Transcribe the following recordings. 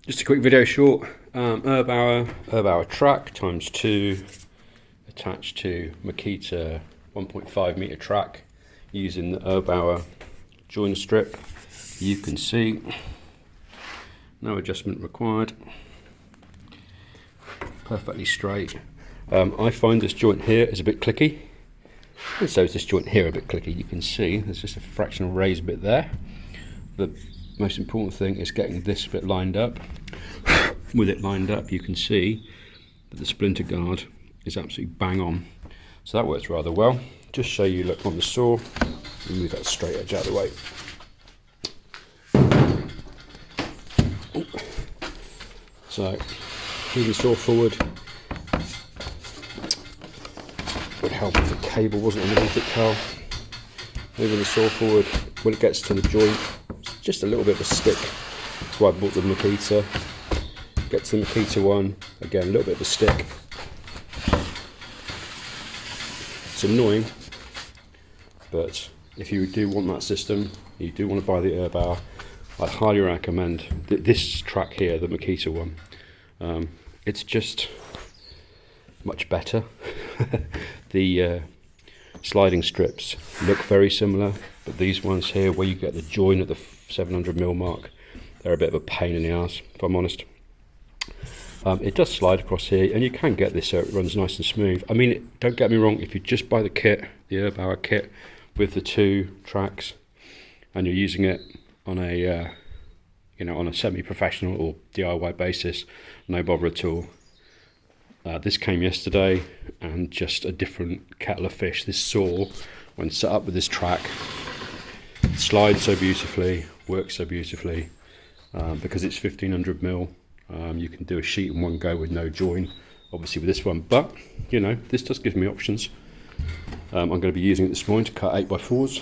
Just a quick video short. Erbauer track times 2 attached to Makita 1.5 meter track using the Erbauer join strip. You can see no adjustment required, perfectly straight. I find this joint here is a bit clicky, and so is this joint here a bit clicky. You can see there's just a fractional raised bit there. The most important thing is getting this bit lined up. With it lined up, you can see that the splinter guard is absolutely bang on, so that works rather well. Just show you, look on the saw, and move that straight edge out of the way. So moving the saw forward would help if the cable wasn't underneath it, Carl. Moving the saw forward, when it gets to the joint, it's just a little bit of a stick. That's why I bought the Makita. Get to the Makita one, again a little bit of a stick. It's annoying, but if you do want that system, you do want to buy the Erbauer, I'd highly recommend this track here, the Makita one. It's just much better. The sliding strips look very similar, but these ones here, where you get the join at the 700mm mark, they're a bit of a pain in the ass, if I'm honest. It does slide across here, and you can get this so it runs nice and smooth. I mean, don't get me wrong, if you just buy the kit, the Erbauer kit with the 2 tracks, and you're using it on a on a semi-professional or DIY basis, no bother at all. This came yesterday, and just a different kettle of fish. This saw, when set up with this track, slides so beautifully, works so beautifully, because it's 1500mm. You can do a sheet in one go with no join, obviously with this one, but this does give me options. I'm going to be using it this morning to cut 8x4s,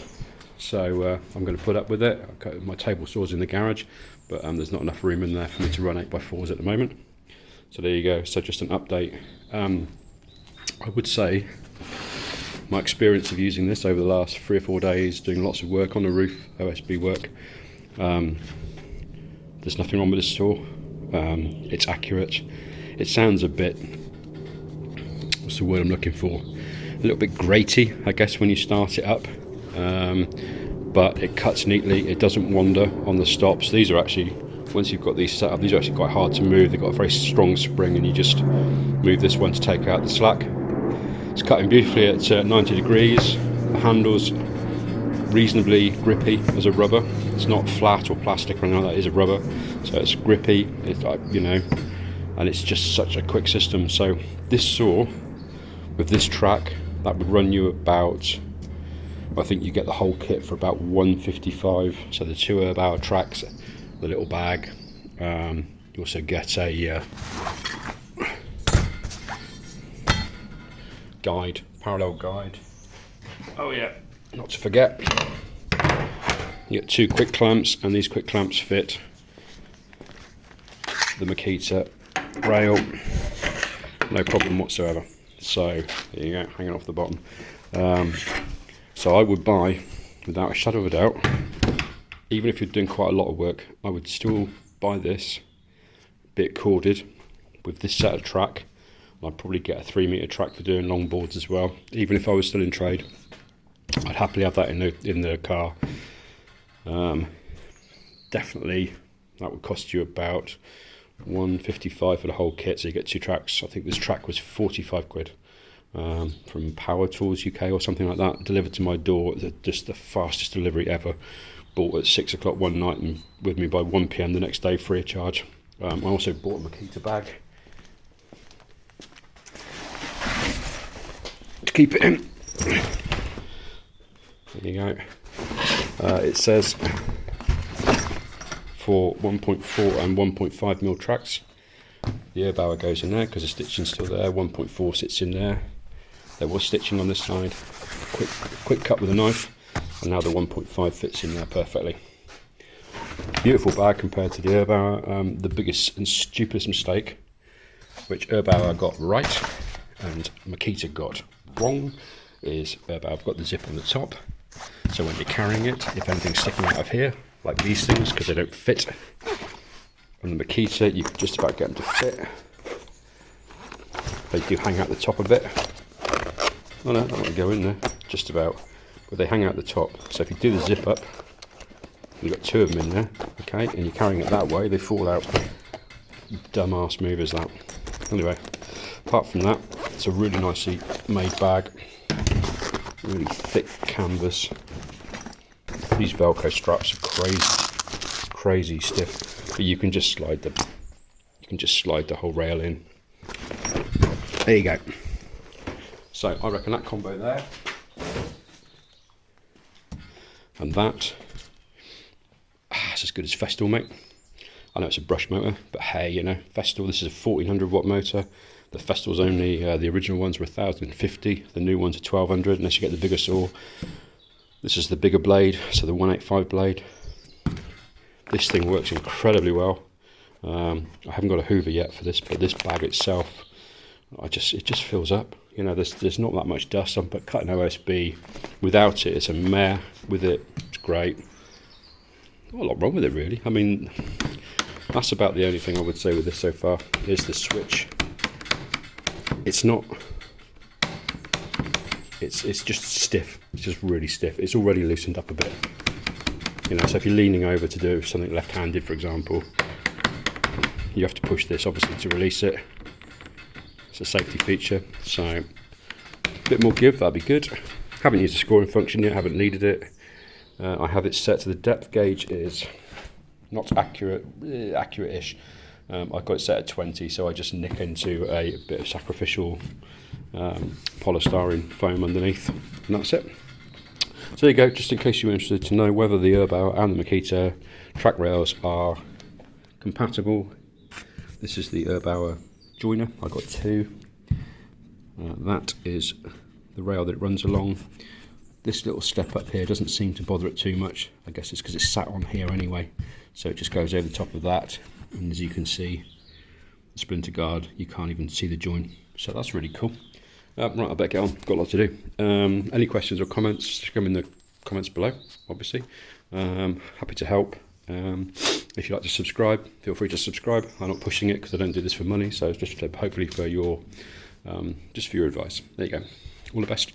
so I'm going to put up with it. I've got my table saws in the garage, but there's not enough room in there for me to run 8x4s at the moment. So there you go. So just an update. I would say my experience of using this over the last 3 or 4 days, doing lots of work on the roof, OSB work, there's nothing wrong with this saw. It's accurate. It sounds a bit, what's the word I'm looking for? A little bit graty, I guess, when you start it up. But it cuts neatly. It doesn't wander on the stops. These are actually, once you've got these set up, these are actually quite hard to move. They've got a very strong spring, and you just move this one to take out the slack. It's cutting beautifully at 90 degrees. The handle's reasonably grippy as a rubber. It's not flat or plastic or anything like that. It is a rubber, so it's grippy. It's and it's just such a quick system. So this saw with this track, that would run you about, I think you get the whole kit for about 155. So the 2 Erbauer tracks, the little bag. You also get a guide, parallel guide. Oh yeah, not to forget, you get 2 quick clamps, and these quick clamps fit the Makita rail, no problem whatsoever. So there you go, hanging off the bottom. So I would buy, without a shadow of a doubt, even if you're doing quite a lot of work, I would still buy this, bit corded, with this set of track. I'd probably get a 3 meter track for doing long boards as well. Even if I was still in trade, I'd happily have that in the car. Definitely, that would cost you about 155 for the whole kit. So you get 2 tracks. I think this track was 45 quid from Power Tools UK or something like that. Delivered to my door. Just the fastest delivery ever. Bought at 6 o'clock one night and with me by 1 PM the next day, free of charge. I also bought a Makita bag to keep it in. There you go. It says for 1.4 and 1.5mm tracks, the Erbauer goes in there because the stitching's still there. 1.4 sits in there. There was stitching on this side. Quick cut with a knife, and now the 1.5 fits in there perfectly. Beautiful bag compared to the Erbauer. The biggest and stupidest mistake, which Erbauer got right and Makita got wrong, is I've got the zip on the top, so when you're carrying it, if anything's sticking out of here, like these things, because they don't fit, On the Makita, you can just about get them to fit. They do hang out the top a bit. Oh no, I don't want to go in there, just about. But they hang out the top. So if you do the zip up, you've got 2 of them in there, okay, and you're carrying it that way, they fall out. Dumbass move is that. Anyway, apart from that, it's a really nicely made bag. Really thick canvas. These Velcro straps are crazy stiff, but you can just slide the whole rail in. There you go. So I reckon that combo there and that, it's as good as Festool, mate. I know it's a brush motor, but hey, you know, Festool, this is a 1400 watt motor. The Festool's only, the original ones were 1050, the new ones are 1200, unless you get the bigger saw. This is the bigger blade, so the 185 blade. This thing works incredibly well. I haven't got a hoover yet for this, but this bag itself, it just fills up. You know, there's not that much dust on, but cutting OSB without it, it's a mare. With it, it's great. Not a lot wrong with it, really. I mean, that's about the only thing I would say with this so far, is the switch. It's not, it's just stiff. It's just really stiff. It's already loosened up a bit. You know, so if you're leaning over to do something left-handed, for example, you have to push this, obviously, to release it. It's a safety feature, so a bit more give, that'd be good. Haven't used the scoring function yet, haven't needed it. I have it set to the depth gauge is not accurate-ish. I've got it set at 20, so I just nick into a bit of sacrificial polystyrene foam underneath, and that's it. So there you go, just in case you were interested to know whether the Erbauer and the Makita track rails are compatible. This is the Erbauer joiner, I got 2. That is the rail that it runs along. This little step up here doesn't seem to bother it too much. I guess it's because it's sat on here anyway, so it just goes over the top of that, and as you can see, the splinter guard, you can't even see the joint, so that's really cool. Right, I better get on, got a lot to do. Any questions or comments, just come in the comments below, obviously. Happy to help. If you'd like to subscribe, feel free to subscribe. I'm not pushing it because I don't do this for money, so it's just hopefully for your, just for your advice. There you go. All the best.